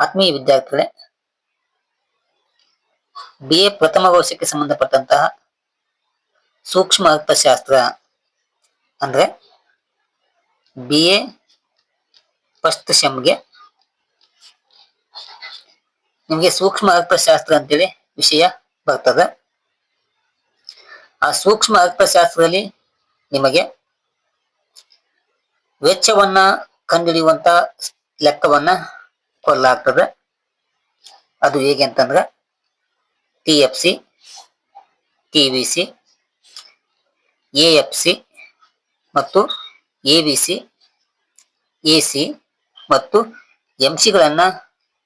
ಆತ್ಮೀಯ ವಿದ್ಯಾರ್ಥಿಗಳೇ, BA ಪ್ರಥಮ ವರ್ಷಕ್ಕೆ ಸಂಬಂಧಪಟ್ಟಂತಹ ಸೂಕ್ಷ್ಮ ಅರ್ಥಶಾಸ್ತ್ರ ಅಂದ್ರೆ BA ಫಸ್ಟ್ ಸೆಮ್ಗೆ ನಿಮಗೆ ಸೂಕ್ಷ್ಮ ಅರ್ಥಶಾಸ್ತ್ರ ಅಂತೇಳಿ ವಿಷಯ ಬರ್ತದೆ. ಆ ಸೂಕ್ಷ್ಮ ಅರ್ಥಶಾಸ್ತ್ರದಲ್ಲಿ ನಿಮಗೆ ವೆಚ್ಚವನ್ನ ಕಂಡುಹಿಡಿಯುವಂತ ಲೆಕ್ಕವನ್ನ ಕೊಡಲಾಗ್ತದೆ. ಅದು ಹೇಗೆ ಅಂತಂದ್ರೆ TFC, TVC, AFC ಮತ್ತು ABC, AC ಮತ್ತು MC ಗಳನ್ನ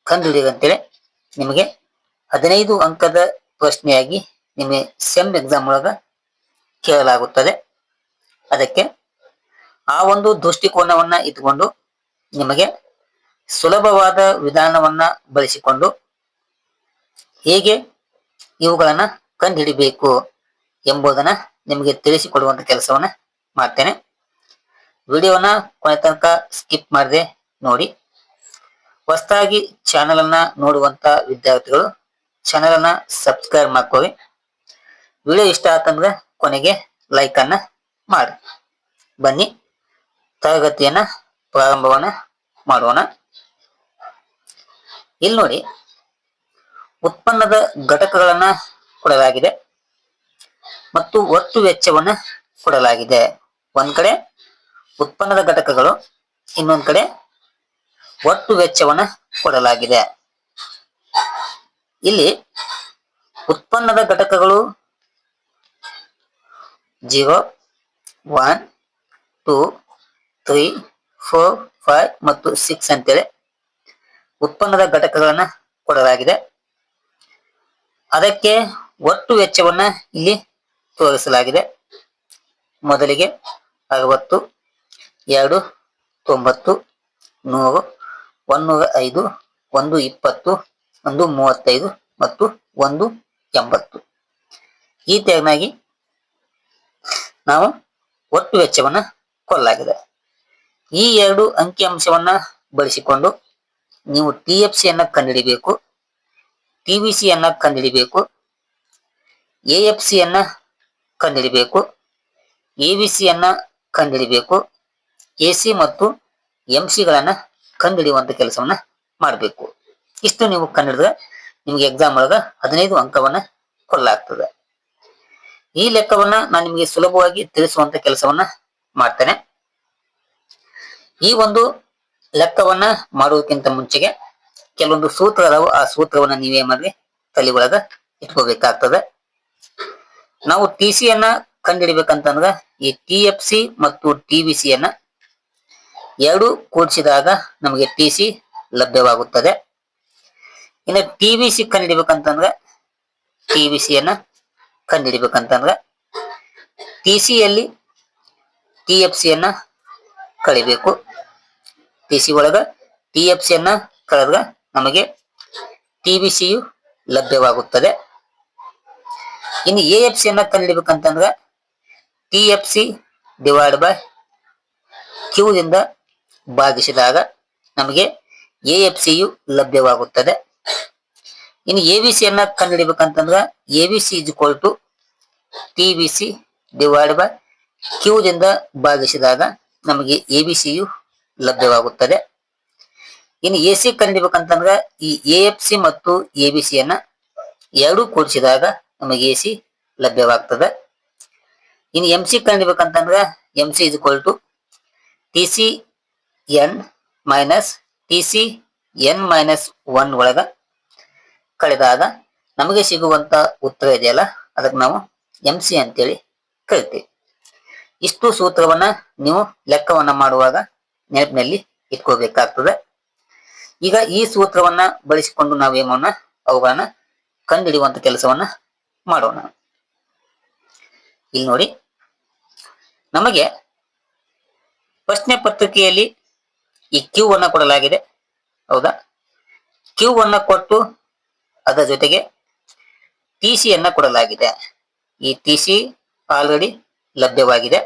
ಕಂಡುಹಿಡಿಯುವಂತೇಳಿ ನಿಮಗೆ 15 ಅಂಕದ ಪ್ರಶ್ನೆಯಾಗಿ ನಿಮಗೆ ಸೆಮ್ ಎಕ್ಸಾಮ್ ಒಳಗ ಕೇಳಲಾಗುತ್ತದೆ. ಅದಕ್ಕೆ ಆ ಒಂದು ದೃಷ್ಟಿಕೋನವನ್ನ ಇಟ್ಟುಕೊಂಡು ನಿಮಗೆ ಸುಲಭವಾದ ವಿಧಾನವನ್ನ ಬಳಸಿಕೊಂಡು ಹೇಗೆ ಇವುಗಳನ್ನ ಕಂಡುಹಿಡಿಬೇಕು ಎಂಬುದನ್ನ ನಿಮಗೆ ತಿಳಿಸಿಕೊಡುವಂತ ಕೆಲಸವನ್ನ ಮಾಡ್ತೇನೆ. ವಿಡಿಯೋನ ಕೊನೆ ತನಕ ಸ್ಕಿಪ್ ಮಾಡದೆ ನೋಡಿ. ಹೊಸದಾಗಿ ಚಾನೆಲ್ ಅನ್ನ ನೋಡುವಂತ ವಿದ್ಯಾರ್ಥಿಗಳು ಚಾನೆಲ್ ಅನ್ನ ಸಬ್ಸ್ಕ್ರೈಬ್ ಮಾಡ್ಕೊಳ್ಳಿ. ವಿಡಿಯೋ ಇಷ್ಟ ಆತಂದ್ರೆ ಕೊನೆಗೆ ಲೈಕ್ ಅನ್ನ ಮಾಡಿ. ಬನ್ನಿ ತರಗತಿಯನ್ನ ಪ್ರಾರಂಭವನ್ನ ಮಾಡೋಣ. ಇಲ್ಲಿ ನೋಡಿ, ಉತ್ಪನ್ನದ ಘಟಕಗಳನ್ನ ಕೊಡಲಾಗಿದೆ ಮತ್ತು ಒಟ್ಟು ವೆಚ್ಚವನ್ನ ಕೊಡಲಾಗಿದೆ. ಒಂದ್ ಕಡೆ ಉತ್ಪನ್ನದ ಘಟಕಗಳು, ಇನ್ನೊಂದ್ ಕಡೆ ಒಟ್ಟು ವೆಚ್ಚವನ್ನ ಕೊಡಲಾಗಿದೆ. ಇಲ್ಲಿ ಉತ್ಪನ್ನದ ಘಟಕಗಳು 0, 1, 2, 3, 4, 5 ಮತ್ತು 6 ಅಂತೇಳಿ ಉತ್ಪನ್ನದ ಘಟಕಗಳನ್ನ ಕೊಡಲಾಗಿದೆ. ಅದಕ್ಕೆ ಒಟ್ಟು ವೆಚ್ಚವನ್ನ ಇಲ್ಲಿ ತೋರಿಸಲಾಗಿದೆ. ಮೊದಲಿಗೆ 60, 2, 90, 100, 105, 120, 135 ಮತ್ತು 180 ಈ ತೆರನಾಗಿ ನಾವು ಒಟ್ಟು ವೆಚ್ಚವನ್ನ ಕೊಡಲಾಗಿದೆ. ಈ ಎರಡು ಅಂಕಿಅಂಶವನ್ನ ಬಳಸಿಕೊಂಡು ನೀವು TFC ಯನ್ನ ಕಂಡುಹಿಡಿಬೇಕು, TVC ಯನ್ನ ಕಂಡುಹಿಡಿಬೇಕು, AFC ಯನ್ನ ಕಂಡುಹಿಡಿಬೇಕು, ABC ಯನ್ನ ಕಂಡುಹಿಡಿಬೇಕು, AC ಮತ್ತು MC ಗಳನ್ನ ಕಂಡುಹಿಡಿಯುವಂತ ಕೆಲಸವನ್ನ ಮಾಡಬೇಕು. ಇಷ್ಟು ನೀವು ಕಂಡುಹಿಡಿದ್ರೆ ನಿಮ್ಗೆ ಎಕ್ಸಾಮ್ ಒಳಗ 15 ಅಂಕವನ್ನ ಕೊಡಲಾಗ್ತದೆ. ಈ ಲೆಕ್ಕವನ್ನ ನಾನು ನಿಮಗೆ ಸುಲಭವಾಗಿ ತಿಳಿಸುವಂತ ಕೆಲಸವನ್ನ ಮಾಡ್ತೇನೆ. ಈ ಒಂದು ಲೆಕ್ಕವನ್ನ ಮಾಡುವುದಕ್ಕಿಂತ ಮುಂಚೆಗೆ ಕೆಲವೊಂದು ಸೂತ್ರ ಅದಾವು. ಆ ಸೂತ್ರವನ್ನ ನೀವೇ ಮಾಡಿ ತಲೆ ಒಳಗ ಇಟ್ಕೋಬೇಕಾಗ್ತದೆ. ನಾವು TC ಯನ್ನ ಕಂಡುಹಿಡಿಬೇಕಂತಂದ್ರ ಈ TFC ಮತ್ತು TVC ಯನ್ನ ಎರಡು ಕೂಡಿಸಿದಾಗ ನಮಗೆ TC ಲಭ್ಯವಾಗುತ್ತದೆ. ಇನ್ನು TVC ಕಂಡುಹಿಡಿಬೇಕಂತಂದ್ರೆ TVC ಯನ್ನ ಕಂಡುಹಿಡಿಬೇಕಂತಂದ್ರೆ TC ಯಲ್ಲಿ TFC ಯನ್ನ ಕಳಿಬೇಕು. TC ಒಳಗ TFC ಯನ್ನ ಕಳೆದ್ರೆ ನಮಗೆ TVC ಯು ಲಭ್ಯವಾಗುತ್ತದೆ. ಇನ್ನು AFC ಯನ್ನ ಕಂಡುಹಿಡಿಬೇಕಂತಂದ್ರೆ TFC ಡಿವೈಡ್ ಬೈ Q ದಿಂದ ಭಾಗಿಸಿದಾಗ ನಮಗೆ AFC ಯು ಲಭ್ಯವಾಗುತ್ತದೆ. ಇನ್ನು ABC ಯನ್ನ ಕಂಡುಹಿಡಿಬೇಕಂತಂದ್ರೆ ABC is equal to TVC divide by Q ದಿಂದ ಭಾಗಿಸಿದಾಗ ನಮಗೆ ABC ಯು ಲಭ್ಯವಾಗುತ್ತದೆ. ಇನ್ನು AC ಕಂಡುಹಿಡಿಬೇಕಂತಂದ್ರೆ ಈ AFC ಮತ್ತು ABC ಯನ್ನ ಎರಡು ಕೂಡಿಸಿದಾಗ ನಮಗೆ AC ಲಭ್ಯವಾಗ್ತದೆ. ಇನ್ನು MC ಕಂಡುಹಿಡಿಬೇಕಂತಂದ್ರೆ MC is equal to TCN minus TCN minus 1 ಒಳಗ ಕಳೆದಾಗ ನಮಗೆ ಸಿಗುವಂತ ಉತ್ತರ ಇದೆಯಲ್ಲ, ಅದಕ್ಕೆ ನಾವು MC ಅಂತೇಳಿ ಕರಿತೀವಿ. ಇಷ್ಟು ಸೂತ್ರವನ್ನ ನೀವು ಲೆಕ್ಕವನ್ನ ಮಾಡುವಾಗ ನೆನಪಿನಲ್ಲಿ ಇಟ್ಕೋಬೇಕಾಗ್ತದೆ. ಈಗ ಈ ಸೂತ್ರವನ್ನ ಬಳಸಿಕೊಂಡು ನಾವೇಮೋನ ಅವುಗಳನ್ನ ಕಂಡುಹಿಡಿಯುವಂತ ಕೆಲಸವನ್ನ ಮಾಡೋಣ. ಇಲ್ಲಿ ನೋಡಿ, ನಮಗೆ ಪ್ರಶ್ನೆ ಪತ್ರಿಕೆಯಲ್ಲಿ ಈ Q ಅನ್ನ ಕೊಡಲಾಗಿದೆ, ಹೌದಾ? Q ಅನ್ನ ಕೊಟ್ಟು ಅದರ ಜೊತೆಗೆ TC ಯನ್ನ ಕೊಡಲಾಗಿದೆ. ಈ TC ಆಲ್ರೆಡಿ ಲಭ್ಯವಾಗಿದೆ.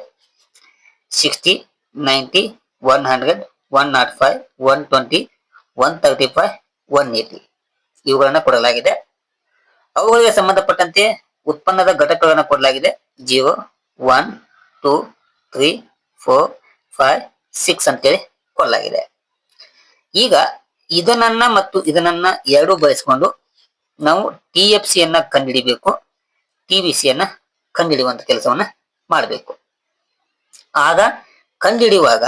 60, 90, 100, 105, 120, 135, 180 ಇವುಗಳನ್ನ ಕೊಡಲಾಗಿದೆ. ಅವುಗಳಿಗೆ ಸಂಬಂಧಪಟ್ಟಂತೆ ಉತ್ಪನ್ನದ ಘಟಕಗಳನ್ನು ಕೊಡಲಾಗಿದೆ. 0 1 2 3 4 5 6 ಅಂತೇಳಿ ಕೊಡಲಾಗಿದೆ. ಈಗ ಇದನ್ನ ಮತ್ತು ಇದನ್ನ ಎರಡು ಬಳಸಿಕೊಂಡು ನಾವು TFC ಯನ್ನ ಕಂಡುಹಿಡಿಬೇಕು, TBC ಯನ್ನ ಕಂಡುಹಿಡಿಯುವಂತ ಕೆಲಸವನ್ನ ಮಾಡಬೇಕು. ಆಗ ಕಂಡುಹಿಡಿಯುವಾಗ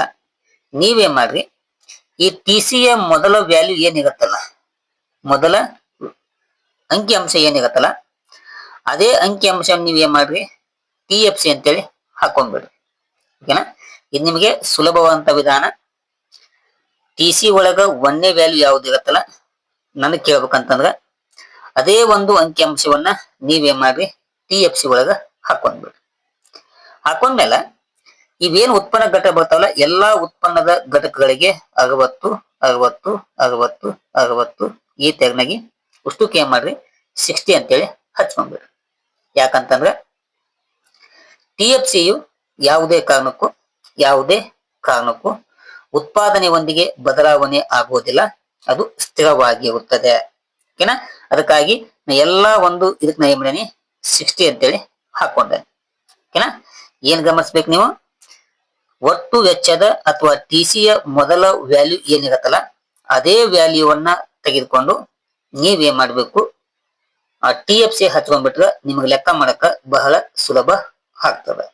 ನೀವೇನ್ ಮಾಡ್ರಿ, ಈ TC ಯ ಮೊದಲ ವ್ಯಾಲ್ಯೂ ಏನಿರುತ್ತಲ್ಲ, ಮೊದಲ ಅಂಕಿ ಅಂಶ ಏನಿರುತ್ತಲ್ಲ, ಅದೇ ಅಂಕಿ ಅಂಶ ನೀವೇನ್ ಮಾಡ್ರಿ TFC ಅಂತೇಳಿ ಹಾಕೊಂಡ್ಬಿಡ್ರಿ. ಓಕೆನಾ? ಇದು ನಿಮಗೆ ಸುಲಭವಾದಂತ ವಿಧಾನ. TC ಒಳಗ ಒಂದೇ ವ್ಯಾಲ್ಯೂ ಯಾವ್ದು ಇರುತ್ತಲ್ಲ, ನನಗೆ ಕೇಳ್ಬೇಕಂತಂದ್ರ ಅದೇ ಒಂದು ಅಂಕಿ ಅಂಶವನ್ನ ನೀವೇನ್ ಮಾಡ್ರಿ TFC ಒಳಗ ಹಾಕೊಂಡ್ಬಿಡ್ರಿ. ಹಾಕೊಂಡ್ಮೇಲೆ ಇವೇನು ಉತ್ಪನ್ನ ಘಟಕ ಬರ್ತಾವಲ್ಲ, ಎಲ್ಲಾ ಉತ್ಪನ್ನದ ಘಟಕಗಳಿಗೆ 60 60 60 60 ಈ ತೆಗ್ನಾಗಿ ಅಷ್ಟಕ್ಕೆ ಏನ್ ಮಾಡ್ರಿ 60 ಅಂತೇಳಿ ಹಚ್ಕೊಂಡ್ಬಿಡ್ರಿ. ಯಾಕಂತಂದ್ರ TFC ಯು ಯಾವುದೇ ಕಾರಣಕ್ಕೂ ಉತ್ಪಾದನೆಯೊಂದಿಗೆ ಬದಲಾವಣೆ ಆಗುವುದಿಲ್ಲ, ಅದು ಸ್ಥಿರವಾಗಿರುತ್ತದೆ. ಓಕೆನಾ? ಅದಕ್ಕಾಗಿ ಎಲ್ಲಾ ಒಂದು ಇದಕ್ಕೆ ನಾ ಏನ್ ಮಾಡೀನಿ 60 ಅಂತೇಳಿ ಹಾಕೊಂಡೆ. ಓಕೆನಾ? ಏನ್ ಗಮನಿಸ್ಬೇಕು ನೀವು, ಒಟ್ಟು ವೆಚ್ಚದ ಅಥವಾ TC ಯ ಮೊದಲ ವ್ಯಾಲ್ಯೂ ಏನಿರತ್ತಲ್ಲ, ಅದೇ ವ್ಯಾಲ್ಯೂವನ್ನ ತೆಗೆದುಕೊಂಡು ನೀವೇನ್ ಮಾಡ್ಬೇಕು, ಆ TFC ಹಚ್ಕೊಂಡ್ಬಿಟ್ರೆ ನಿಮಗೆ ಲೆಕ್ಕ ಮಾಡಕ ಬಹಳ ಸುಲಭ ಆಗ್ತದೆ.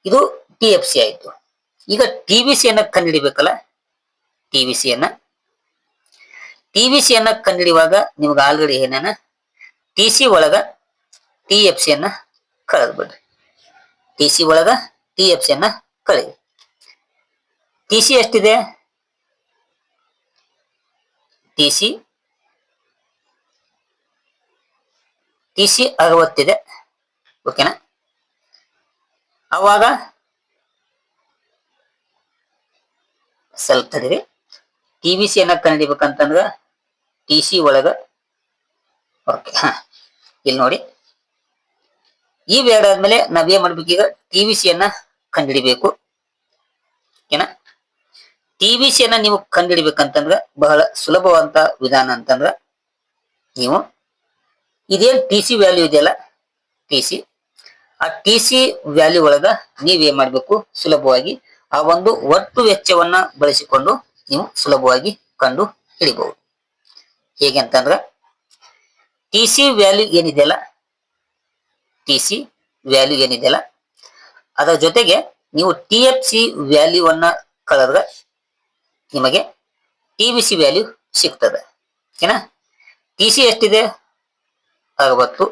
ಇದು TFC ಆಯ್ತು. ಈಗ TBC ಯನ್ನ ಕಂಡುಹಿಡಿಬೇಕಲ್ಲ, TBC ಯನ್ನ ಕಂಡುಹಿಡಿಯುವಾಗ ನಿಮ್ಗೆ ಆಲ್ರೆಡಿ ಏನೇನ TC ಒಳಗ TFC ಯನ್ನ ಕಳೆದ್ಬಿಡ್ರಿ. TC ಒಳಗ TFC ಯನ್ನ ಕಳೆದಿ. TC ಎಷ್ಟಿದೆ? TC 60 ಇದೆ. ಓಕೆನಾ? ಅವಾಗ ಸ್ವಲ್ಪ ತಡೀರಿ. TBC ಯನ್ನ ಕಂಡುಹಿಡಿಬೇಕಂತಂದ್ರ TC ಒಳಗ ಓಕೆ, ಇಲ್ಲಿ ನೋಡಿ, ಈ ಎರಡು ಆದ್ಮೇಲೆ ನಾವೇನ್ ಮಾಡ್ಬೇಕು, ಈಗ TBC ಯನ್ನ ಕಂಡುಹಿಡಿಬೇಕು. ಓಕೆನಾ? TBC ಯನ್ನ ನೀವು ಕಂಡುಹಿಡಿಬೇಕಂತಂದ್ರ ಬಹಳ ಸುಲಭವಾದಂತ ವಿಧಾನ ಅಂತಂದ್ರ, ನೀವು ಇದೇನ್ TC ವ್ಯಾಲ್ಯೂ ಇದೆಯಲ್ಲ, ಆ TC ವ್ಯಾಲ್ಯೂ ಒಳಗ ನೀವೇನ್ ಮಾಡ್ಬೇಕು, ಸುಲಭವಾಗಿ ಆ ಒಂದು ಒಟ್ಟು ವೆಚ್ಚವನ್ನ ಬಳಸಿಕೊಂಡು ನೀವು ಸುಲಭವಾಗಿ ಕಂಡು ಹಿಡಿಬಹುದು. ಹೇಗೆ ಅಂತಂದ್ರ TC ವ್ಯಾಲ್ಯೂ ಏನಿದೆಯಲ್ಲ ಅದರ ಜೊತೆಗೆ ನೀವು TFC ವ್ಯಾಲ್ಯೂವನ್ನ ಕಳೆದ್ರೆ ನಿಮಗೆ TBC ವ್ಯಾಲ್ಯೂ ಸಿಗ್ತದೆ. ಓಕೆನಾ? TC ಎಷ್ಟಿದೆ? 60.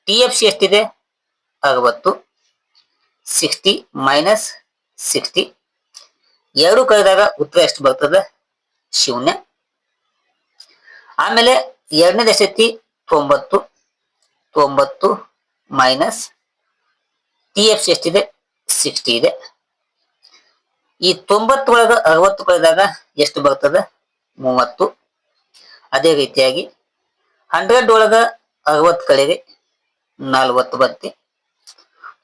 TFC ಎಷ್ಟಿದೆ? 60. 60 ಮೈನಸ್ 60 ಎರಡು ಕಳೆದಾಗ ಉತ್ತರ ಎಷ್ಟು ಬರ್ತದೆ? 0. ಆಮೇಲೆ ಎರಡನೇದು ಎಷ್ಟೈತಿ? 90. 90 ಮೈನಸ್ TFC ಎಷ್ಟಿದೆ? 60 ಇದೆ. ಈ 90 ಒಳಗ 60 ಕಳೆದಾಗ ಎಷ್ಟು ಬರ್ತದೆ? 30. ಅದೇ ರೀತಿಯಾಗಿ 100 ಒಳಗ 60 ಕಳೆರಿ 40 ಬಂತಿ.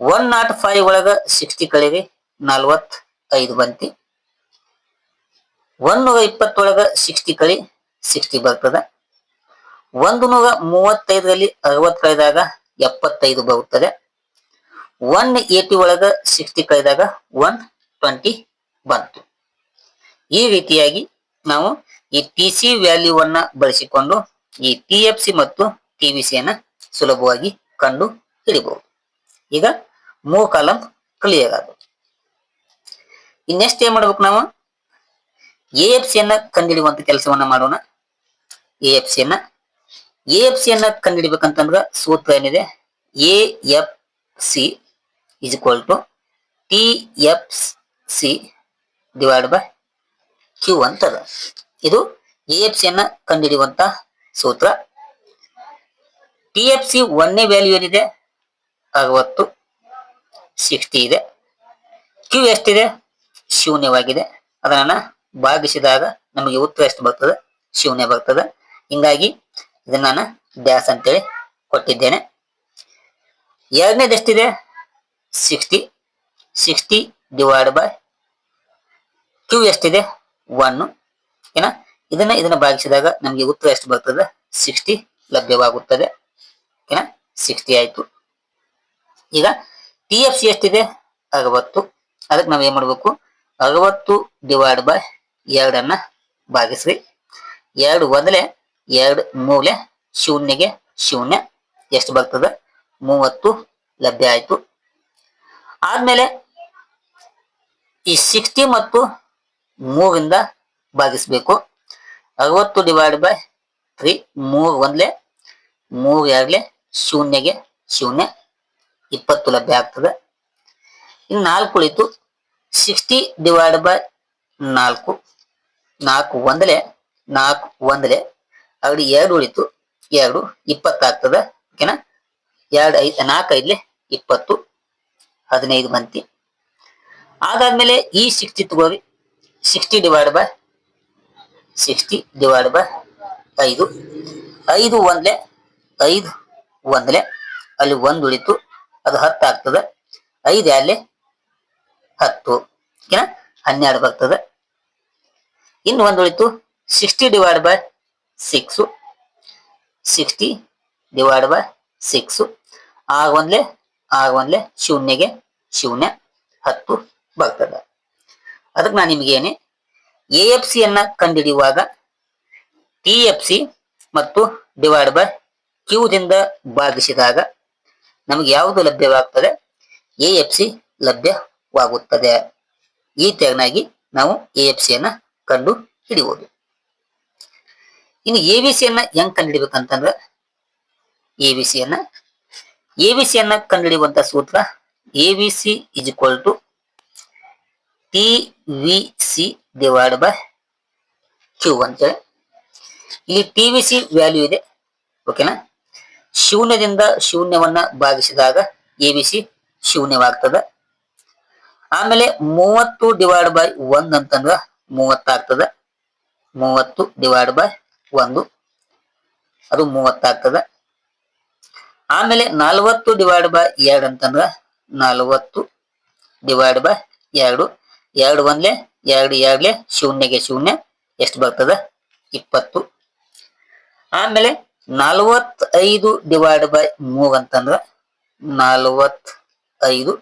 105 ಒಳಗ 60 ಕಳೆರಿ 45 ಬಂತಿ. 120 ಒಳಗ 60 ಕಳಿ 60 ಬರ್ತದ. 135ರಲ್ಲಿ 60 ಕಳೆದಾಗ 75 ಬರುತ್ತದೆ. 180 ಒಳಗ 60 ಕಳೆದಾಗ 120 ಬಂತು. ಈ ರೀತಿಯಾಗಿ ನಾವು ಈ TC ವ್ಯಾಲ್ಯೂವನ್ನ ಬಳಸಿಕೊಂಡು ಈ TFC ಮತ್ತು TBC ಯನ್ನ ಸುಲಭವಾಗಿ ಕಂಡು ಹಿಡಿಬಹುದು. ಈಗ 3 ಕಾಲಂ ಕ್ಲಿಯರ್ ಆದ. ಇನ್ನೆಸ್ಟ್ ಏನ್ ಮಾಡ್ಬೇಕು, ನಾವು AFC ಯನ್ನ ಕಂಡುಹಿಡಿಯುವಂತ ಕೆಲಸವನ್ನ ಮಾಡೋಣ. AFC ಯನ್ನ ಕಂಡುಹಿಡಿಬೇಕಂತಂದ್ರ ಸೂತ್ರ ಏನಿದೆ, AFC is equal to TFC divide by Q ಅಂತದ. ಇದು AFC ಯನ್ನ ಕಂಡುಹಿಡಿಯುವಂತ ಸೂತ್ರ. TFC ಒಂದನೇ ವ್ಯಾಲ್ಯೂ ಏನಿದೆ? 60. 60 ಇದೆ. Q ಎಷ್ಟಿದೆ? ಶೂನ್ಯವಾಗಿದೆ. ಅದನ್ನ ಭಾಗಿಸಿದಾಗ ನಮಗೆ ಉತ್ತರ ಎಷ್ಟು ಬರ್ತದೆ? 0 ಬರ್ತದೆ. ಹಿಂಗಾಗಿ ಇದನ್ನ ನಾನು ಡ್ಯಾಶ್ ಅಂತೇಳಿ ಕೊಟ್ಟಿದ್ದೇನೆ. ಎರಡನೇದು ಎಷ್ಟಿದೆ? 60. 60 ಡಿವೈಡ್ ಬೈ Q ಎಷ್ಟಿದೆ? 1. ಏನ ಇದನ್ನ ಭಾಗಿಸಿದಾಗ ನಮಗೆ ಉತ್ತರ ಎಷ್ಟು ಬರ್ತದೆ? 60 ಲಭ್ಯವಾಗುತ್ತದೆ. ಓಕೆನಾ? 60 ಆಯ್ತು. ಈಗ TFC ಎಷ್ಟಿದೆ? 60. ಅದಕ್ಕೆ ನಾವ್ ಏನ್ ಮಾಡ್ಬೇಕು? 60 ಡಿವೈಡ್ ಬೈ 2 ಭಾಗಿಸ್ರಿ. 2 ಒಂದಲೆ 2 ಮೂಲೆ ಶೂನ್ಯಗೆ ಶೂನ್ಯ ಎಷ್ಟು ಬರ್ತದೆ? 30 ಲಭ್ಯ ಆಯ್ತು. ಆದ್ಮೇಲೆ ಈ 60 ಮತ್ತು 3 ಭಾಗಿಸ್ಬೇಕು. 60 ಡಿವೈಡ್ ಬೈ 3, 3 ಒಂದ್ಲೆ 3 2 ಶೂನ್ಯಗೆ ಶೂನ್ಯ 20 ಲಭ್ಯ ಆಗ್ತದೆ. ಇನ್ನು 4 ಉಳಿತು. 60 ಡಿವೈಡ್ ಬೈ 4, 4 ಒಂದಲೆ 4 ಒಂದಲೆ ಅಲ್ಲಿ 2 ಉಳಿತು. 2 20 ಆಗ್ತದೆ. ಓಕೆನಾ? 2 5 4 5 20 15 ಬಂತಿ. ಅದಾದ್ಮೇಲೆ ಈ 60 ತಗೋರಿ. 60 ಡಿವೈಡ್ ಬೈ 5, 5 ಒಂದ್ಲೆ 5 ಒಂದಲೆ ಅಲ್ಲಿ 1 ಉಳಿತು. ಅದು 10 ಆಗ್ತದೆ. 5 2 10. ಓಕೆನಾ? 12 ಬರ್ತದೆ. ಇನ್ನು 1 ಉಳಿತು. 60 ಡಿವೈಡ್ ಬೈ 6, 60 ಡಿವೈಡ್ ಬೈ 6 6 ಒಂದ್ಲೆ ಶೂನ್ಯಗೆ ಶೂನ್ಯ 10 ಬರ್ತದೆ. ಅದಕ್ಕೆ ನಾನು ನಿಮ್ಗೆ ಏನೇ AFC ಯನ್ನ ಕಂಡುಹಿಡಿಯುವಾಗ TFC ಮತ್ತು ಡಿವೈಡ್ ಬೈ Q ದಿಂದ ಭಾಗಿಸಿದಾಗ ನಮಗೆ ಯಾವುದು ಲಭ್ಯವಾಗುತ್ತದೆ? AFC ಲಭ್ಯವಾಗುತ್ತದೆ. ಈ ತೆರನಾಗಿ ನಾವು AFC ಯನ್ನ ಕಂಡು ಹಿಡಿಯುವುದು. ಇನ್ನು ABC ಯನ್ನ ಹೆಂಗ್ ಕಂಡು ಹಿಡಿಬೇಕಂತಂದ್ರೆ ABC ಯನ್ನ ಕಂಡುಹಿಡಿಯುವಂತ ಸೂತ್ರ ABC is equal to TVC divide by Q ಅಂತೇಳಿ. ಇಲ್ಲಿ TVC ವ್ಯಾಲ್ಯೂ ಇದೆ. ಓಕೆನಾ? ಶೂನ್ಯದಿಂದ ಶೂನ್ಯವನ್ನ ಭಾಗಿಸಿದಾಗ ABC ಶೂನ್ಯವಾಗ್ತದೆ. ಆಮೇಲೆ 30 ಡಿವೈಡ್ ಬೈ 1 ಅಂತಂದ್ರ 30 ಆಗ್ತದೆ. 30 ಡಿವೈಡ್ ಬೈ 1 ಅದು 30 ಆಗ್ತದೆ. ಆಮೇಲೆ 40 ಡಿವೈಡ್ ಬೈ 2 ಅಂತಂದ್ರ 40 ಡಿವೈಡ್ ಬೈ 2, 2 ಒಂದ್ಲೆ 2 2 ಶೂನ್ಯಗೆ ಶೂನ್ಯ ಎಷ್ಟು ಬರ್ತದೆ? 20. ಆಮೇಲೆ 45 ಡಿವೈಡ್ ಬೈ 3 ಅಂತಂದ್ರ 45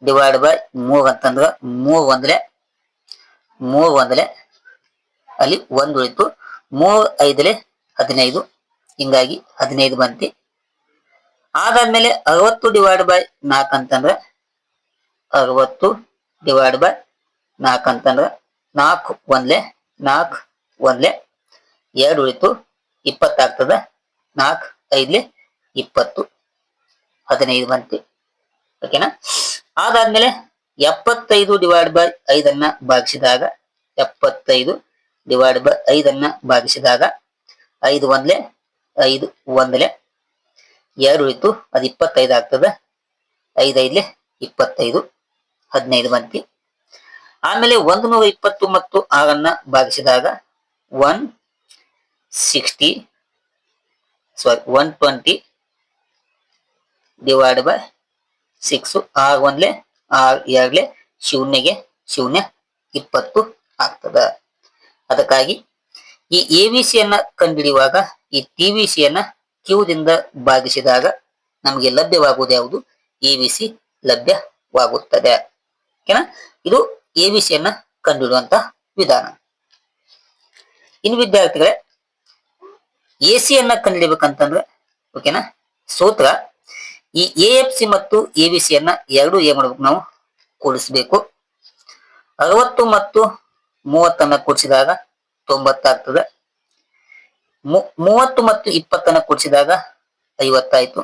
ಡಿವೈಡ್ ಬೈ 3 ಅಂತಂದ್ರ 3 ಒಂದಲೆ ಅಲ್ಲಿ 1 ಉಳಿತು. 3 5 15. ಹಿಂಗಾಗಿ 15 ಬಂತಿ. ಅದಾದ್ಮೇಲೆ 60 ಡಿವೈಡ್ ಬೈ 4 ಅಂತಂದ್ರ 60 ಡಿವೈಡ್ ಬೈ 4 ಅಂತಂದ್ರ 4 ಒಂದ್ಲೆ 2 ಉಳಿತು. 20 ಆಗ್ತದೆ. 4 5 20 15 ಬಂತಿ. ಓಕೆನಾ? ಅದಾದ್ಮೇಲೆ 75 ಡಿವೈಡ್ ಬೈ 5 ಭಾಗಿಸಿದಾಗ 75 ಡಿವೈಡ್ ಬೈ 5 ಭಾಗಿಸಿದಾಗ 5 ಒಂದ್ಲೆ 5 ಒಂದಲೆ 2 ಉಳಿತು. ಅದು 25 ಆಗ್ತದೆ. 5 5 25 15 ಬಂತಿ. ಆಮೇಲೆ 120 ಮತ್ತು 6 ಭಾಗಿಸಿದಾಗ 120 ಡಿವೈಡ್ ಬೈ 6, 6 ಒಂದ್ಲೆ 6 2 ಶೂನ್ಯಗೆ ಶೂನ್ಯ 20 ಆಗ್ತದೆ. ಅದಕ್ಕಾಗಿ ಈ ABC ಯನ್ನ ಕಂಡುಹಿಡಿಯುವಾಗ ಈ TVC ಯನ್ನ Q ದಿಂದ ಭಾಗಿಸಿದಾಗ ನಮಗೆ ಲಭ್ಯವಾಗುವುದು ಯಾವುದು? ABC ಲಭ್ಯವಾಗುತ್ತದೆ. ಓಕೆನಾ? ಇದು ABC ಯನ್ನ ಕಂಡುಹಿಡಿಯುವಂತ ವಿಧಾನ. ಇನ್ನು ವಿದ್ಯಾರ್ಥಿಗಳೇ AC ಯನ್ನ ಕಂಡುಹಿಡಿಬೇಕಂತಂದ್ರೆ ಓಕೆನಾ ಸೂತ್ರ ಈ AFC ಮತ್ತು ABC ಯನ್ನ ಎರಡು ಏನ್ ಮಾಡ್ಬೇಕು? ನಾವು ಕೂಡಿಸಬೇಕು. 60 ಮತ್ತು 30 ಕೂಡಿಸಿದಾಗ 90 ಆಗ್ತದೆ. 30 ಮತ್ತು 20 ಕೂಡಿಸಿದಾಗ 50 ಆಯ್ತು.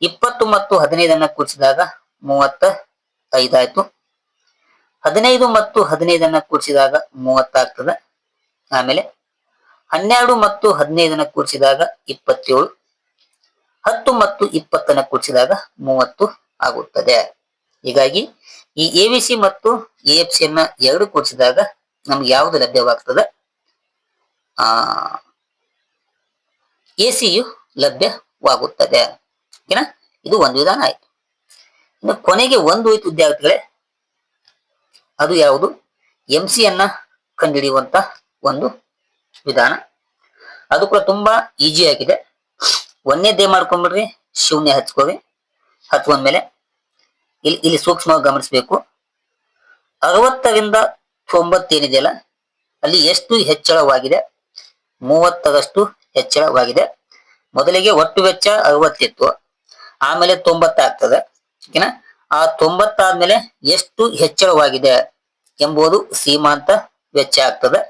20 ಮತ್ತು 15 ಕೂಡಿಸಿದಾಗ 35 ಆಯ್ತು. 15 ಮತ್ತು 15 ಕೂಡಿಸಿದಾಗ 30 ಆಗ್ತದೆ. ಆಮೇಲೆ 12 ಮತ್ತು 15 ಕೂಡಿಸಿದಾಗ 27. 10 ಮತ್ತು 20 ಕೂಡಿಸಿದಾಗ 30 ಆಗುತ್ತದೆ. ಹೀಗಾಗಿ ಈ ABC ಮತ್ತು AFC ಯನ್ನ ಎರಡು ಕೂಡಿಸಿದಾಗ ನಮ್ಗೆ ಯಾವುದು ಲಭ್ಯವಾಗ್ತದೆ? ACಯು ಲಭ್ಯವಾಗುತ್ತದೆ. ಓಕೆನಾ? ಇದು ಒಂದು ವಿಧಾನ ಆಯ್ತು. ಇನ್ನು ಕೊನೆಗೆ ಒಂದು ಹೋಯ್ತು ವಿದ್ಯಾರ್ಥಿಗಳೇ, ಅದು ಯಾವುದು? MC ಯನ್ನ ಕಂಡುಹಿಡಿಯುವಂತ ಒಂದು ವಿಧಾನ. ಅದು ಕೂಡ ತುಂಬಾ ಈಜಿ ಆಗಿದೆ. ಒಂದೇದೇ ಮಾಡ್ಕೊಂಡ್ಬಿಡ್ರಿ, ಶೂನ್ಯ ಹಚ್ಕೋರಿ. ಹಚ್ಕೊಂಡ್ಮೇಲೆ ಇಲ್ಲಿ ಸೂಕ್ಷ್ಮವಾಗಿ ಗಮನಿಸಬೇಕು. 60ರಿಂದ 90 ಏನಿದೆಯಲ್ಲ, ಅಲ್ಲಿ ಎಷ್ಟು ಹೆಚ್ಚಳವಾಗಿದೆ? 30ರಷ್ಟು ಹೆಚ್ಚಳವಾಗಿದೆ. ಮೊದಲಿಗೆ ಒಟ್ಟು ವೆಚ್ಚ 60 ಇತ್ತು, ಆಮೇಲೆ 90 ಆಗ್ತದೆ. ಓಕೆನಾ? ಆ 90 ಆದ್ಮೇಲೆ ಎಷ್ಟು ಹೆಚ್ಚಳವಾಗಿದೆ ಎಂಬುದು ಸೀಮಾಂತ ವೆಚ್ಚ ಆಗ್ತದೆ.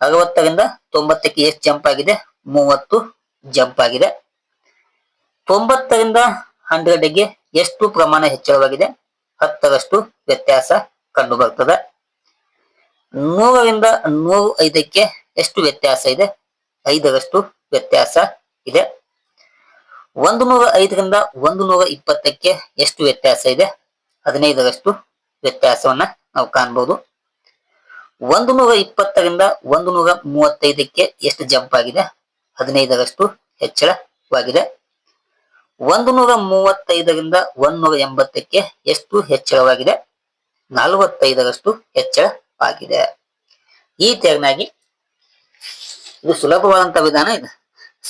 60ರಿಂದ 90ಕ್ಕೆ ಎಷ್ಟು ಜಂಪ್ ಆಗಿದೆ? 30 ಜಂಪ್ ಆಗಿದೆ. 90ರಿಂದ 100ಗೆ ಎಷ್ಟು ಪ್ರಮಾಣ ಹೆಚ್ಚಳವಾಗಿದೆ? 10ರಷ್ಟು ವ್ಯತ್ಯಾಸ ಕಂಡು ಬರ್ತದೆ. 100ರಿಂದ 105ಕ್ಕೆ ಎಷ್ಟು ವ್ಯತ್ಯಾಸ ಇದೆ? 5ರಷ್ಟು ವ್ಯತ್ಯಾಸ ಇದೆ. 105ರಿಂದ 120ಕ್ಕೆ ಎಷ್ಟು ವ್ಯತ್ಯಾಸ ಇದೆ? 15ರಷ್ಟು ವ್ಯತ್ಯಾಸವನ್ನ ನಾವು ಕಾಣಬಹುದು. 120ರಿಂದ 135ಕ್ಕೆ ಎಷ್ಟು ಜಂಪ್ ಆಗಿದೆ? 15ರಷ್ಟು ಹೆಚ್ಚಳವಾಗಿದೆ. 135ರಿಂದ 180ಕ್ಕೆ ಎಷ್ಟು ಹೆಚ್ಚಳವಾಗಿದೆ? 45ರಷ್ಟು ಹೆಚ್ಚಳವಾಗಿದೆ. ಈ ತೆರನಾಗಿ ಇದು ಸುಲಭವಾದಂತಹ ವಿಧಾನ ಇದೆ.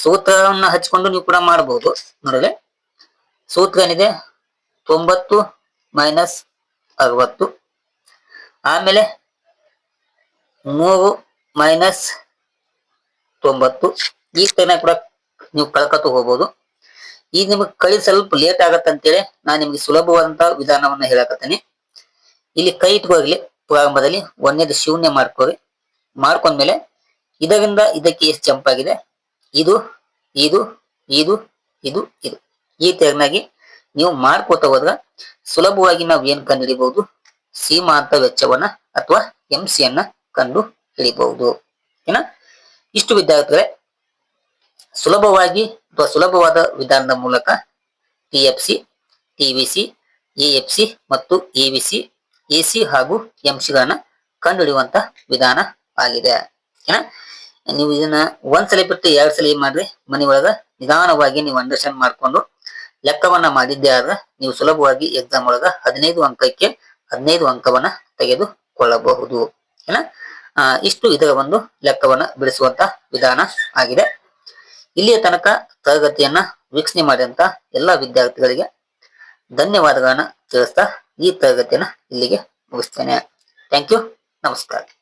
ಸೂತ್ರವನ್ನ ಹಚ್ಕೊಂಡು ನೀವು ಕೂಡ ಮಾಡಬಹುದು. ನೋಡಿದ್ರೆ ಸೂತ್ರ ಏನಿದೆ? 90 ಮೈನಸ್ 60, ಆಮೇಲೆ 3 ಮೈನಸ್ 90. ಈ ತೆರನ ಕೂಡ ನೀವು ಕಳ್ಕೊತ ಹೋಗ್ಬೋದು. ಈಗ ನಿಮಗೆ ಕಳಿ ಸ್ವಲ್ಪ ಲೇಟ್ ಆಗತ್ತಂತೇಳಿ ನಾನು ನಿಮ್ಗೆ ಸುಲಭವಾದಂತಹ ವಿಧಾನವನ್ನ ಹೇಳಕತ್ತೀನಿ. ಇಲ್ಲಿ ಕೈ ಇಟ್ಕೋಗ್ಲಿ. ಪ್ರಾರಂಭದಲ್ಲಿ ಒಂದೇದು ಶೂನ್ಯ ಮಾಡ್ಕೋರಿ. ಮಾಡ್ಕೊಂಡ್ಮೇಲೆ ಇದರಿಂದ ಇದಕ್ಕೆ ಎಷ್ಟು ಜಂಪ್ ಆಗಿದೆ? ಇದು ಇದು ಇದು ಇದು ಇದು. ಈ ತೆರನಾಗಿ ನೀವು ಮಾಡ್ಕೋತ ಹೋದ್ರ ಸುಲಭವಾಗಿ ನಾವು ಏನ್ ಕಂಡು ಹಿಡಿಬಹುದು? ಸೀಮಾಂತ ವೆಚ್ಚವನ್ನ ಅಥವಾ ಎಂಸಿಯನ್ನ ಕಂಡು ಹಿಡಿಬಹುದು. ಏನ? ಇಷ್ಟು ವಿದ್ಯಾರ್ಥಿಗಳೇ ಸುಲಭವಾಗಿ ಅಥವಾ ಸುಲಭವಾದ ವಿಧಾನದ ಮೂಲಕ ಟಿಎಫ್ಸಿ, ಟಿವಿಸಿ, ಎಎಫ್ಸಿ ಮತ್ತು ಎವಿಸಿ, ಎಸಿ ಹಾಗೂ ಎಂಸಿಗಳನ್ನ ಕಂಡುಹಿಡಿಯುವಂತ ವಿಧಾನ ಆಗಿದೆ. ಏನ? ನೀವು ಇದನ್ನ ಒಂದ್ಸಲ ಬಿಟ್ಟು 2 ಸಲ ಮಾಡ್ರಿ. ಮನೆ ಒಳಗ ನಿಧಾನವಾಗಿ ನೀವು ಅಂಡರ್ಸ್ಟ್ಯಾಂಡ್ ಮಾಡ್ಕೊಂಡು ಲೆಕ್ಕವನ್ನ ಮಾಡಿದ್ದೆ ಆದ್ರೆ ನೀವು ಸುಲಭವಾಗಿ ಎಕ್ಸಾಮ್ ಒಳಗ 15 ಅಂಕಕ್ಕೆ 15 ಅಂಕವನ್ನ ತೆಗೆದುಕೊಳ್ಳಬಹುದು. ಏನ? ಇಷ್ಟು ಇದರ ಒಂದು ಲೆಕ್ಕವನ್ನ ಬಿಡಿಸುವಂತ ವಿಧಾನ ಆಗಿದೆ. ಇಲ್ಲಿಯ ತನಕ ತರಗತಿಯನ್ನ ವೀಕ್ಷಣೆ ಮಾಡಿದಂತ ಎಲ್ಲಾ ವಿದ್ಯಾರ್ಥಿಗಳಿಗೆ ಧನ್ಯವಾದಗಳನ್ನ ತಿಳಿಸ್ತಾ ಈ ತರಗತಿಯನ್ನ ಇಲ್ಲಿಗೆ ಮುಗಿಸ್ತೇನೆ. Thank you. ನಮಸ್ಕಾರ.